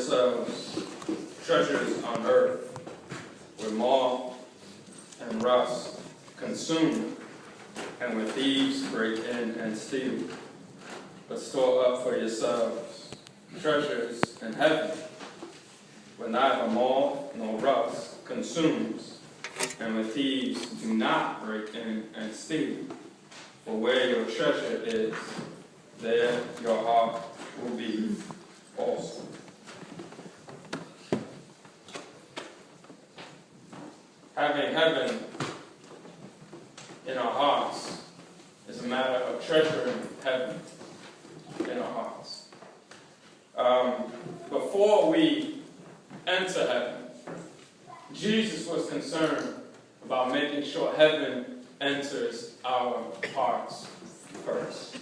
yourselves treasures on earth, where moth and rust consume, and where thieves break in and steal. But store up for yourselves treasures in heaven, where neither moth nor rust consumes, and where thieves do not break in and steal. For where your treasure is, there your heart will be also. Having heaven in our hearts is a matter of treasuring heaven in our hearts. Before we enter heaven, Jesus was concerned about making sure heaven enters our hearts first.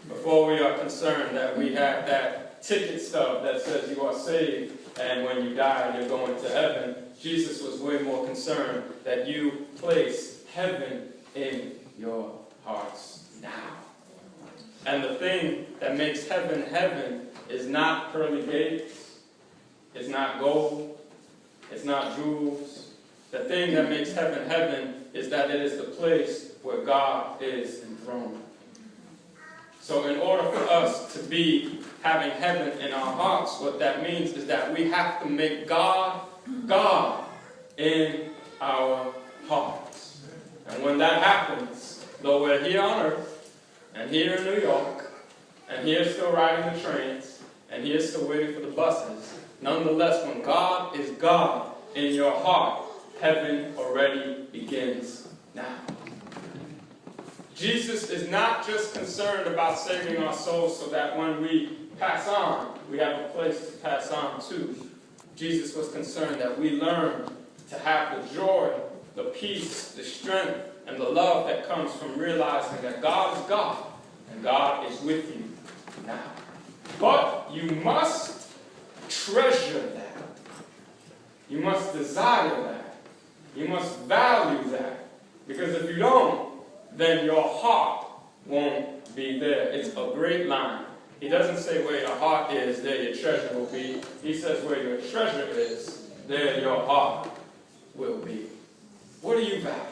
Before we are concerned that we have that ticket stub that says you are saved and when you die you're going to heaven, Jesus was way more concerned that you place heaven in your hearts now. And the thing that makes heaven heaven is not pearly gates, it's not gold, it's not jewels. The thing that makes heaven heaven is that it is the place where God is enthroned. So in order for us to be having heaven in our hearts, what that means is that we have to make God, God in our hearts. And when that happens, though we're here on earth, and here in New York, and here still riding the trains, and here still waiting for the buses, nonetheless, when God is God in your heart, heaven already begins now. Jesus is not just concerned about saving our souls so that when we pass on, we have a place to pass on to. Jesus was concerned that we learn to have the joy, the peace, the strength, and the love that comes from realizing that God is God, and God is with you now. But you must treasure that. You must desire that. You must value that. Because if you don't, then your heart won't be there. It's a great line. He doesn't say where your heart is, there your treasure will be. He says where your treasure is, there your heart will be. What do you value?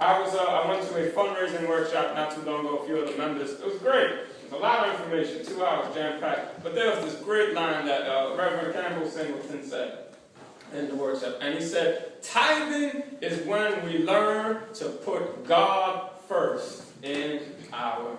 I went to a fundraising workshop not too long ago, a few of the members. It was great. It was a lot of information, 2 hours jam-packed. But there was this great line that Reverend Campbell Singleton said in the workshop. And he said, tithing is when we learn to put God first in our lives.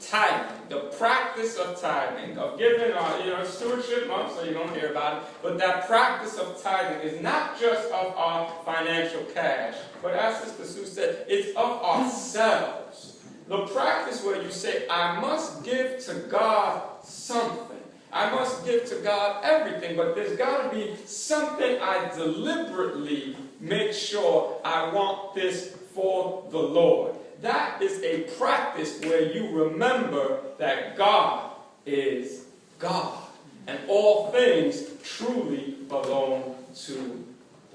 Tithing, the practice of tithing, of giving our stewardship month, so you don't hear about it, but that practice of tithing is not just of our financial cash, but as Sister Sue said, it's of ourselves. The practice where you say, I must give to God something. I must give to God everything, but there's got to be something I deliberately make sure I want this for the Lord. That is a practice where you remember that God is God, and all things truly belong to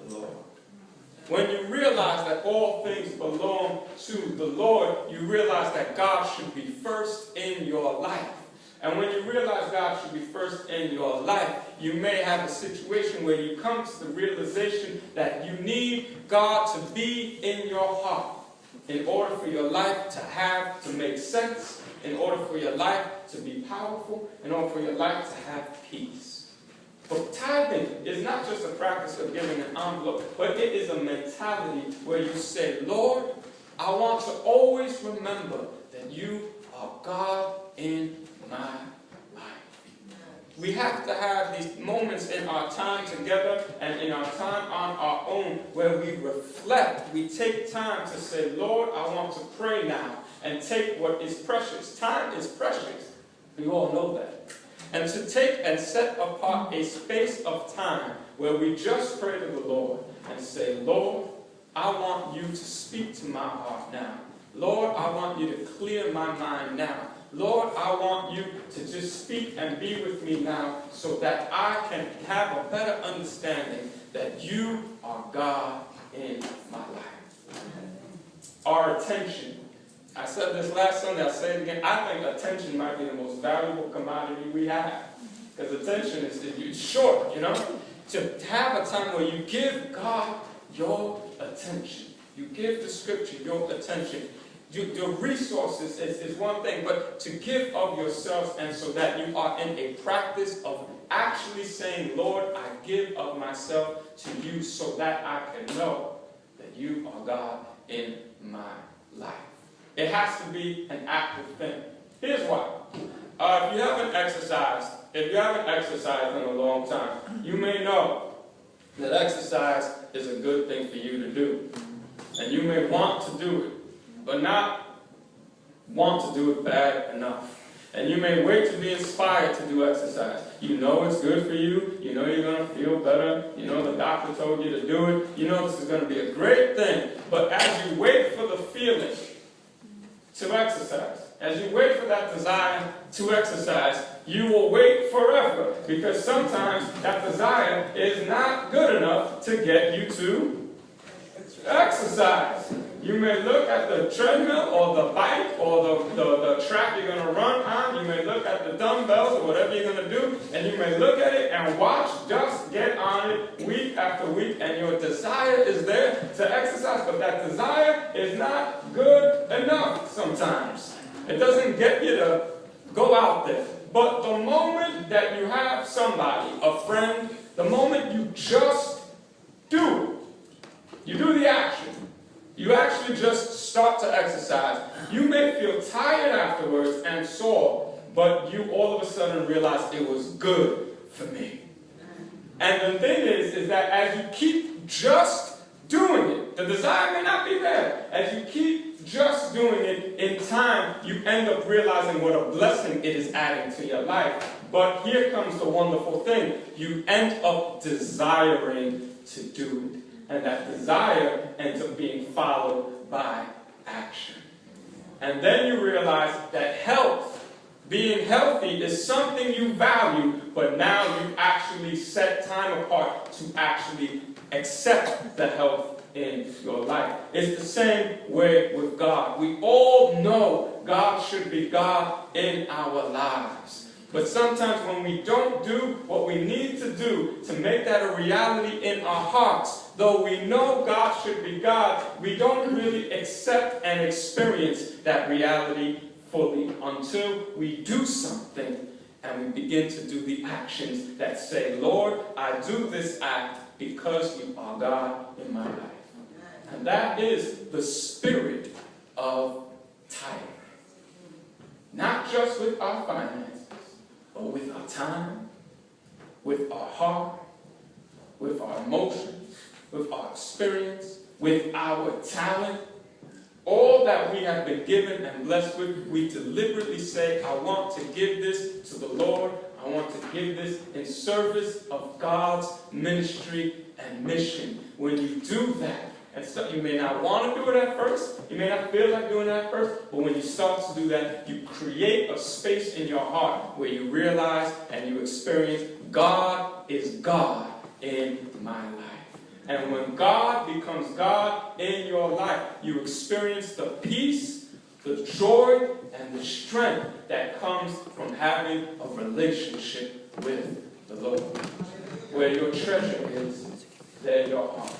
the Lord. When you realize that all things belong to the Lord, you realize that God should be first in your life. And when you realize God should be first in your life, you may have a situation where you come to the realization that you need God to be in your heart in order for your life to make sense, in order for your life to be powerful, in order for your life to have peace. But tithing is not just a practice of giving an envelope, but it is a mentality where you say, Lord, I want to always remember that you are God in my life. We have to have these moments in our time together and in our time on our own where we reflect. We take time to say, Lord, I want to pray now and take what is precious. Time is precious. We all know that. And to take and set apart a space of time where we just pray to the Lord and say, Lord, I want you to speak to my heart now. Lord, I want you to clear my mind now. Lord, I want you to just speak and be with me now so that I can have a better understanding that you are God in my life. Our attention I said this last Sunday, I'll say it again. I think attention might be the most valuable commodity we have. Because attention is short, you know? To have a time where you give God your attention. You give the scripture your attention. Your resources is one thing, but to give of yourselves, and so that you are in a practice of actually saying, Lord, I give of myself to you so that I can know that you are God in my life. It has to be an active thing. Here's why. If you haven't exercised in a long time, you may know that exercise is a good thing for you to do. And you may want to do it, but not want to do it bad enough. And you may wait to be inspired to do exercise. You know it's good for you. You know you're going to feel better. You know the doctor told you to do it. You know this is going to be a great thing. But as you wait for the feeling to exercise, as you wait for that desire to exercise, you will wait forever. Because sometimes that desire is not good enough to get you to exercise. You may look at the treadmill or the bike or the track you're going to run on. You may look at the dumbbells or whatever you're going to do, and you may look at it and watch dust get on it week after week, and your desire is there to exercise, but that desire is not good enough sometimes. It doesn't get you to go out there. But the moment that you have somebody, a friend, the moment you just do it, you do the action, you actually just start to exercise. You may feel tired afterwards and sore, but you all of a sudden realize it was good for me. And the thing is that as you keep just doing it, the desire may not be there. As you keep just doing it, in time, you end up realizing what a blessing it is adding to your life. But here comes the wonderful thing. You end up desiring to do it. And that desire ends up being followed by action. And then you realize that health, being healthy, is something you value, but now you actually set time apart to actually accept the health in your life. It's the same way with God. We all know God should be God in our lives. But sometimes when we don't do what we need to do to make that a reality in our hearts, though we know God should be God, we don't really accept and experience that reality fully until we do something and we begin to do the actions that say, Lord, I do this act because you are God in my life. And that is the spirit of tithing. Not just with our finances, but with our time, with our heart, with our emotions, with our experience, with our talent, all that we have been given and blessed with, we deliberately say, I want to give this to the Lord. I want to give this in service of God's ministry and mission. When you do that, and so you may not want to do it at first, you may not feel like doing it at first, but when you start to do that, you create a space in your heart where you realize and you experience God is God in my life. And when God becomes God in your life, you experience the peace, the joy, and the strength that comes from having a relationship with the Lord. Where your treasure is, there your heart